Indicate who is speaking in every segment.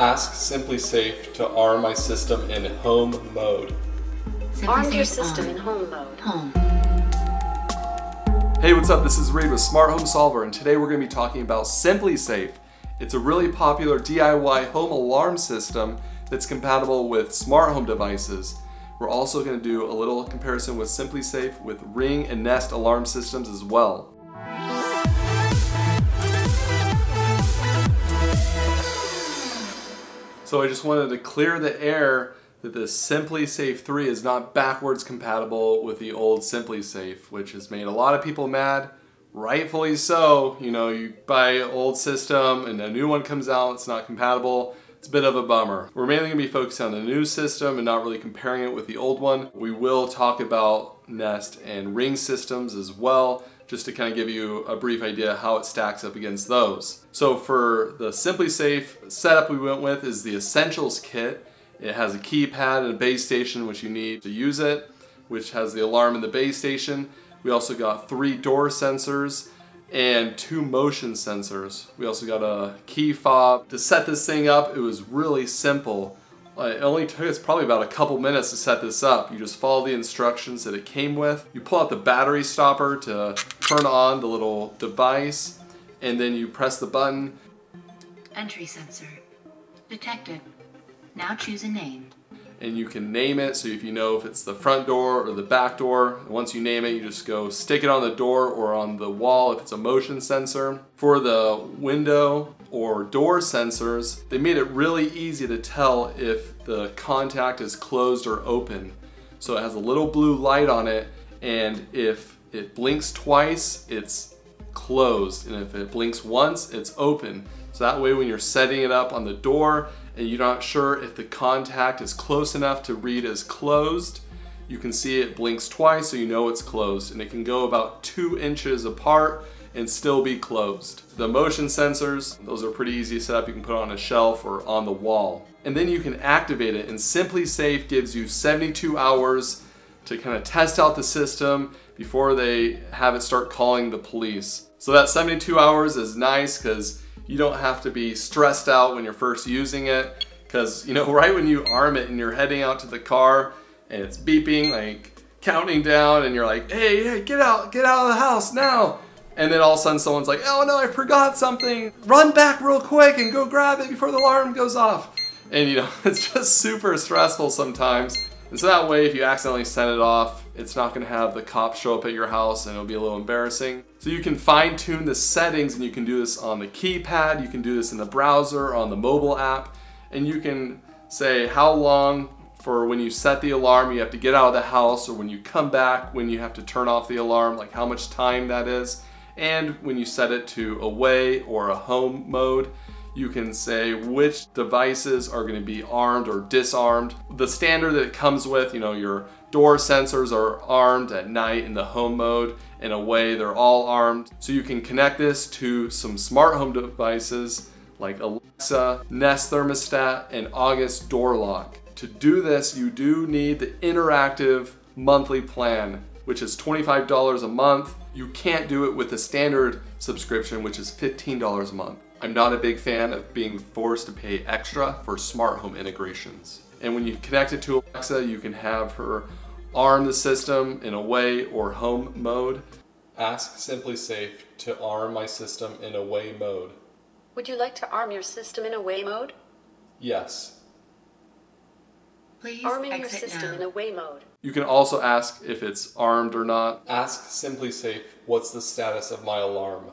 Speaker 1: Ask SimpliSafe to arm my system in home mode.
Speaker 2: Arm your system in home mode.
Speaker 1: Hey, what's up? This is Reed with Smart Home Solver, and today we're going to be talking about SimpliSafe. It's a really popular DIY home alarm system that's compatible with smart home devices. We're also going to do a little comparison with SimpliSafe with Ring and Nest alarm systems as well. So I just wanted to clear the air that the SimpliSafe 3 is not backwards compatible with the old SimpliSafe, which has made a lot of people mad, rightfully so. You know, you buy an old system and a new one comes out, it's not compatible. It's a bit of a bummer. We're mainly going to be focusing on the new system and not really comparing it with the old one. We will talk about Nest and Ring systems as well, just to kind of give you a brief idea how it stacks up against those. So for the SimpliSafe setup we went with is the Essentials Kit. It has a keypad and a base station which you need to use it, which has the alarm in the base station. We also got 3 door sensors and 2 motion sensors. We also got a key fob. To set this thing up, it was really simple. It only took us probably about a couple minutes to set this up. You just follow the instructions that it came with. You pull out the battery stopper to turn on the little device, and then you press the button.
Speaker 2: Entry sensor detected. Now choose a name.
Speaker 1: And you can name it, so if you know if it's the front door or the back door, once you name it, you just go stick it on the door or on the wall if it's a motion sensor. For the window or door sensors, they made it really easy to tell if the contact is closed or open. So it has a little blue light on it, and if it blinks twice, it's closed, and if it blinks once, it's open. So that way when you're setting it up on the door and you're not sure if the contact is close enough to read as closed, you can see it blinks twice so you know it's closed, and it can go about 2 inches apart and still be closed. The motion sensors, those are pretty easy to set up. You can put it on a shelf or on the wall. And then you can activate it, and SimpliSafe gives you 72 hours to kind of test out the system before they have it start calling the police. So that 72 hours is nice because you don't have to be stressed out when you're first using it, because you know, right when you arm it and you're heading out to the car and it's beeping, like counting down, and you're like, hey, get out of the house now. And then all of a sudden someone's like, oh no, I forgot something. Run back real quick and go grab it before the alarm goes off. And you know, it's just super stressful sometimes. And so that way, if you accidentally set it off, it's not gonna have the cops show up at your house and it'll be a little embarrassing. So you can fine tune the settings, and you can do this on the keypad, you can do this in the browser or on the mobile app, and you can say how long for when you set the alarm you have to get out of the house, or when you come back when you have to turn off the alarm, like how much time that is. And when you set it to away or a home mode, you can say which devices are going to be armed or disarmed. The standard that it comes with, you know, your door sensors are armed at night in the home mode, and away they're all armed. So you can connect this to some smart home devices like Alexa, Nest thermostat, and August door lock. To do this, you do need the interactive monthly plan, which is $25 a month. You can't do it with the standard subscription, which is $15 a month. I'm not a big fan of being forced to pay extra for smart home integrations. And when you connect it to Alexa, you can have her arm the system in away or home mode. Ask SimpliSafe to arm my system in away mode.
Speaker 2: Would you like to arm your system in away mode?
Speaker 1: Yes.
Speaker 2: Please arming your system in away mode.
Speaker 1: You can also ask if it's armed or not. Ask SimpliSafe, what's the status of my alarm?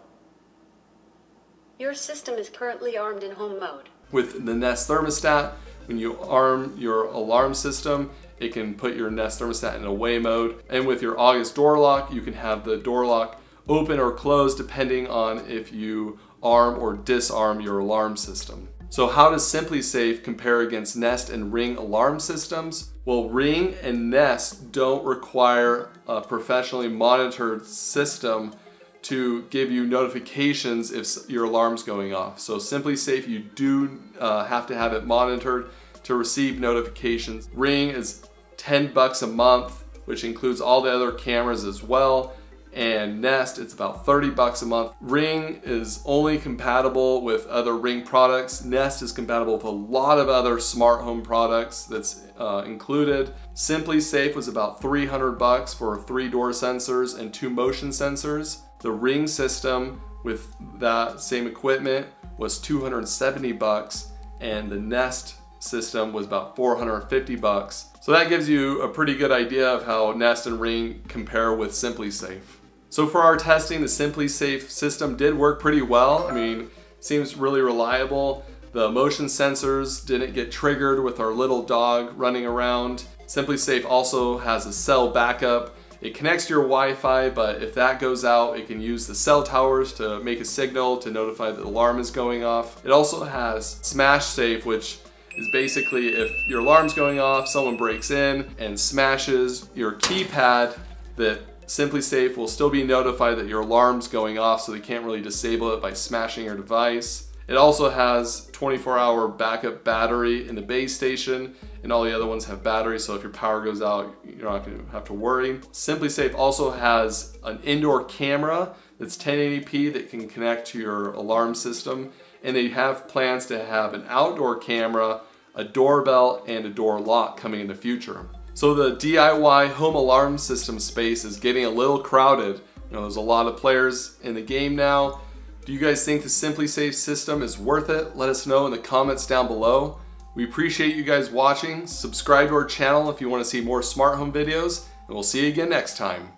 Speaker 2: Your system is currently armed in home mode.
Speaker 1: With the Nest thermostat, when you arm your alarm system, it can put your Nest thermostat in away mode. And with your August door lock, you can have the door lock open or close depending on if you arm or disarm your alarm system. So how does SimpliSafe compare against Nest and Ring alarm systems? Well, Ring and Nest don't require a professionally monitored system to give you notifications if your alarm's going off. So SimpliSafe, you do have to have it monitored to receive notifications. Ring is $10 a month, which includes all the other cameras as well. and Nest, it's about 30 bucks a month. Ring is only compatible with other Ring products. Nest is compatible with a lot of other smart home products that's included. SimpliSafe was about 300 bucks for 3 door sensors and 2 motion sensors. The Ring system with that same equipment was 270 bucks, and the Nest system was about 450 bucks. So that gives you a pretty good idea of how Nest and Ring compare with SimpliSafe. So for our testing, the SimpliSafe system did work pretty well. I mean, seems really reliable. The motion sensors didn't get triggered with our little dog running around. SimpliSafe also has a cell backup. It connects to your Wi-Fi, but if that goes out, it can use the cell towers to make a signal to notify that the alarm is going off. It also has SimpliSafe, which is basically if your alarm's going off, someone breaks in and smashes your keypad, that SimpliSafe will still be notified that your alarm's going off, so they can't really disable it by smashing your device. It also has 24-hour backup battery in the base station, and all the other ones have batteries, so if your power goes out, you're not going to have to worry. SimpliSafe also has an indoor camera that's 1080p that can connect to your alarm system, and they have plans to have an outdoor camera, a doorbell, and a door lock coming in the future. So the DIY home alarm system space is getting a little crowded. You know, there's a lot of players in the game now. Do you guys think the SimpliSafe system is worth it? Let us know in the comments down below. We appreciate you guys watching. Subscribe to our channel if you want to see more smart home videos, and we'll see you again next time.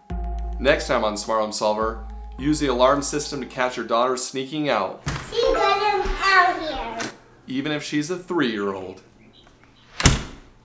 Speaker 1: Next time on Smart Home Solver, use the alarm system to catch your daughter sneaking out.
Speaker 3: She got him out here.
Speaker 1: Even if she's a 3-year-old.